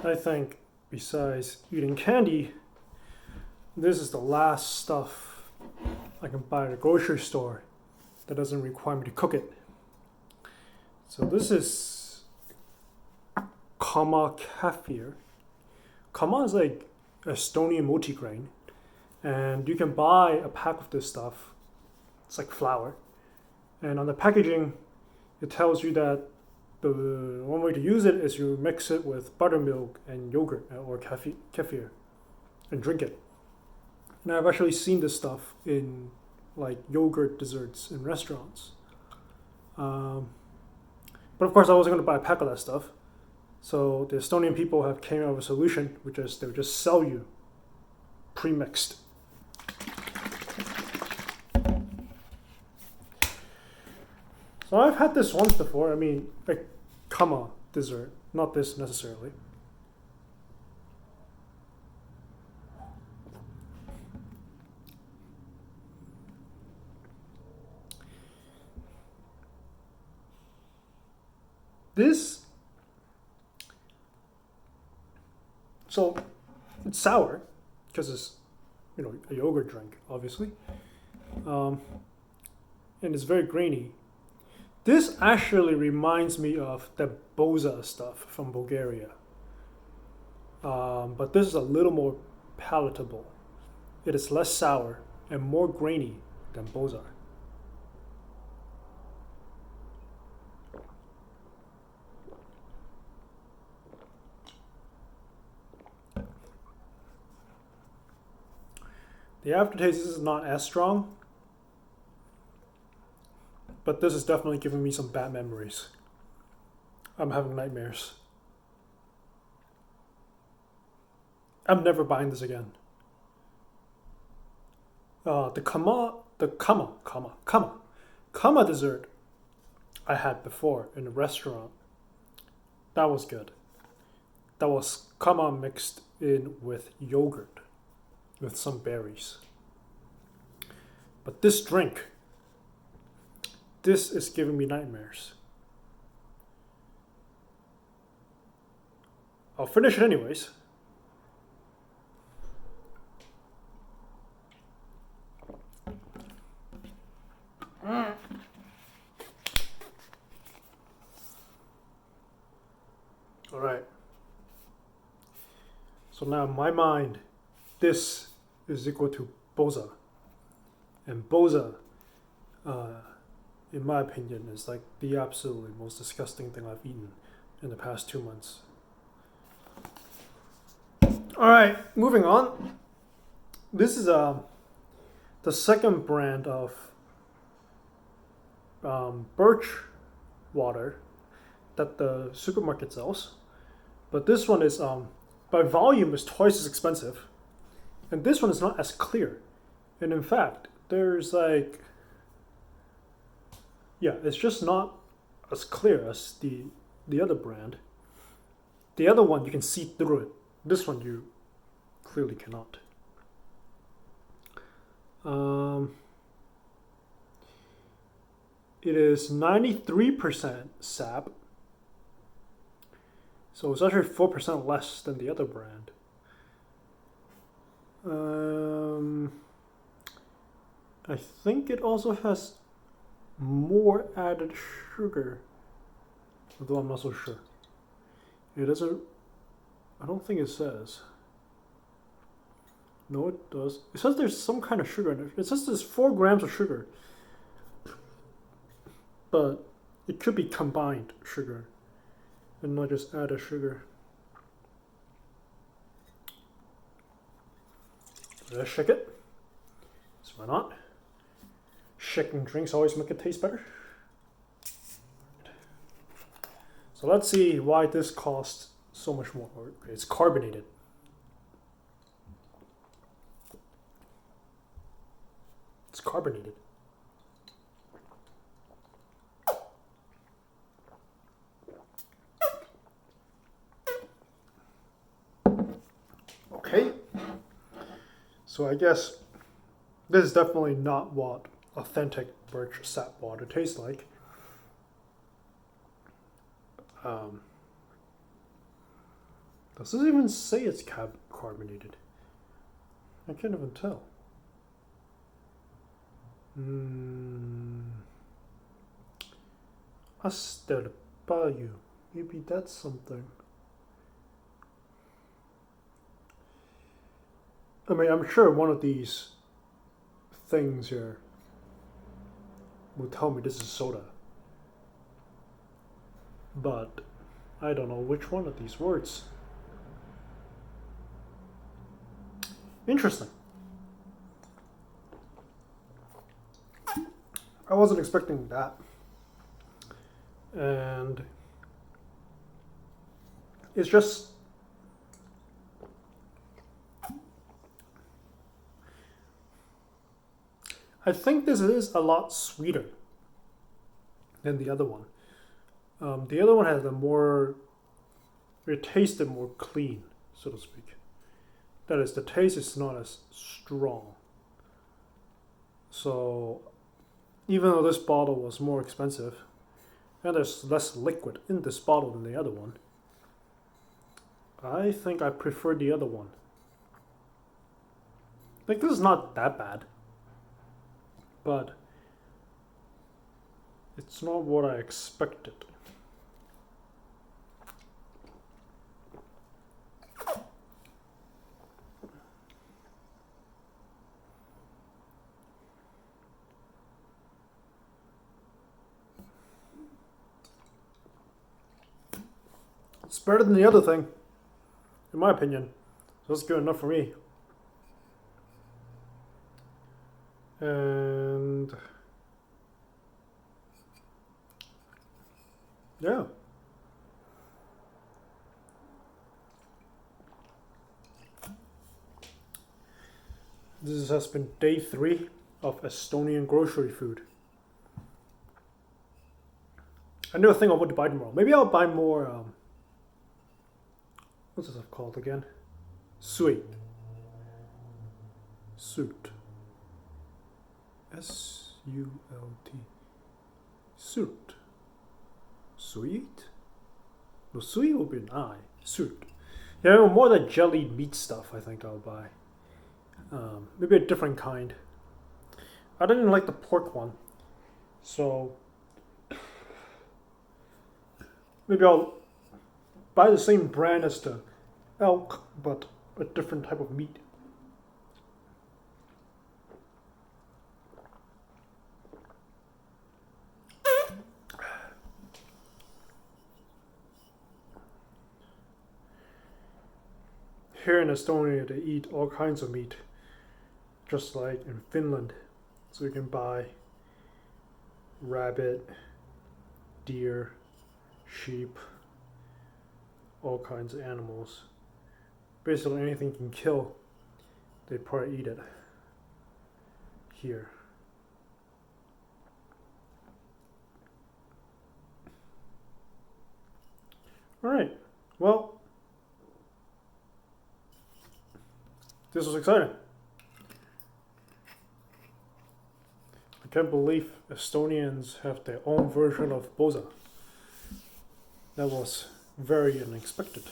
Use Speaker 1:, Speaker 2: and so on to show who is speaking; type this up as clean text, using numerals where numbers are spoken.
Speaker 1: I think besides eating candy, this is the last stuff I can buy at a grocery store that doesn't require me to cook it. So this is kefir. Kama is like Estonian multigrain, and you can buy a pack of this stuff. It's like flour, and on the packaging, it tells you that the one way to use it is you mix it with buttermilk and yogurt or kefir and drink it. And I've actually seen this stuff in like yogurt desserts in restaurants. But of course, I wasn't going to buy a pack of that stuff. So the Estonian people have came up with a solution, which is they'll just sell you pre-mixed. So I've had this once before. I mean, like kama dessert, not this necessarily. This, so it's sour because it's, a yogurt drink, obviously, and it's very grainy. This actually reminds me of the boza stuff from Bulgaria, but this is a little more palatable. It is less sour and more grainy than boza. The aftertaste is not as strong, but this is definitely giving me some bad memories. I'm having nightmares. I'm never buying this again. The kama dessert I had before in a restaurant. That was good. That was kama mixed in with yogurt, with some berries. But this drink, this is giving me nightmares. I'll finish it anyways. All right. So now in my mind, this is equal to boza. And boza, in my opinion, is like the absolutely most disgusting thing I've eaten in the past 2 months. All right, moving on. This is the second brand of birch water that the supermarket sells. But this one is, by volume, is twice as expensive. And this one is not as clear. And in fact, there's like, it's just not as clear as the other brand. The other one, you can see through it. This one, you clearly cannot. It is 93% sap. So it's actually 4% less than the other brand. I think it also has more added sugar, although I'm not so sure. It doesn't, I don't think it says. No, it does. It says there's some kind of sugar in it. It says there's 4 grams of sugar, but it could be combined sugar and not just added sugar. Let's shake it. So why not? Shaking drinks always make it taste better. So let's see why this costs so much more. It's carbonated. It's carbonated. Okay. So I guess this is definitely not what authentic birch sap water tastes like. Does it even say it's carbonated? I can't even tell. Astelbayu. Maybe that's something. I mean, I'm sure one of these things here will tell me this is soda. But I don't know which one of these words. Interesting. I wasn't expecting that. And it's just I think this is a lot sweeter than the other one. The other one has a more, it tasted more clean, so to speak. That is, the taste is not as strong. So even though this bottle was more expensive, and there's less liquid in this bottle than the other one, I think I prefer the other one. Like, this is not that bad, but it's not what I expected. It's better than the other thing, in my opinion. So that's good enough for me. And yeah. This has been day 3 of Estonian grocery food. I never think of what to buy tomorrow. Maybe I'll buy more, what's this called again? Sweet. Suit. S-U-L-T. Suit. Sweet? No, sweet will be an I. Suit. Yeah, more the jellied meat stuff I think I'll buy. Maybe a different kind. I didn't like the pork one. So maybe I'll buy the same brand as the elk, but a different type of meat. Here in Estonia, they eat all kinds of meat, just like in Finland. So you can buy rabbit, deer, sheep, all kinds of animals. Basically anything you can kill, they probably eat it here. Alright, well, this was exciting. I can't believe Estonians have their own version of boza. That was very unexpected.